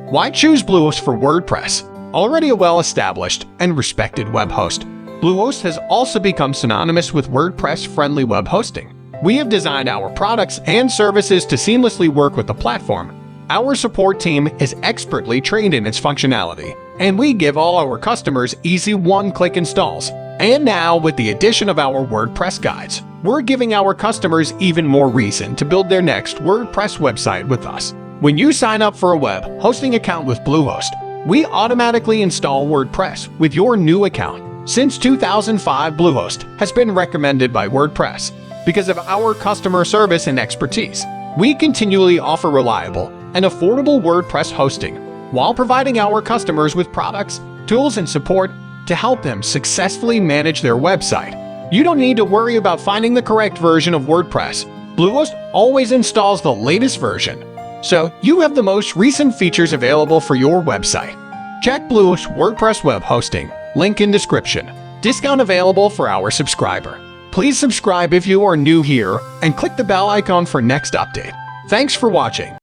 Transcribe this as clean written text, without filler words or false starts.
Why choose Bluehost for WordPress? Already a well-established and respected web host, Bluehost has also become synonymous with WordPress-friendly web hosting. We have designed our products and services to seamlessly work with the platform. Our support team is expertly trained in its functionality, and we give all our customers easy one-click installs. And now, with the addition of our WordPress Guides, we're giving our customers even more reason to build their next WordPress website with us. When you sign up for a web hosting account with Bluehost, we automatically install WordPress with your new account. Since 2005, Bluehost has been recommended by WordPress because of our customer service and expertise. We continually offer reliable and affordable WordPress hosting while providing our customers with products, tools, and support to help them successfully manage their website. You don't need to worry about finding the correct version of WordPress. Bluehost always installs the latest version, so you have the most recent features available for your website. Check Bluehost WordPress web hosting, link in description. Discount available for our subscriber. Please subscribe if you are new here and click the bell icon for next update. Thanks for watching.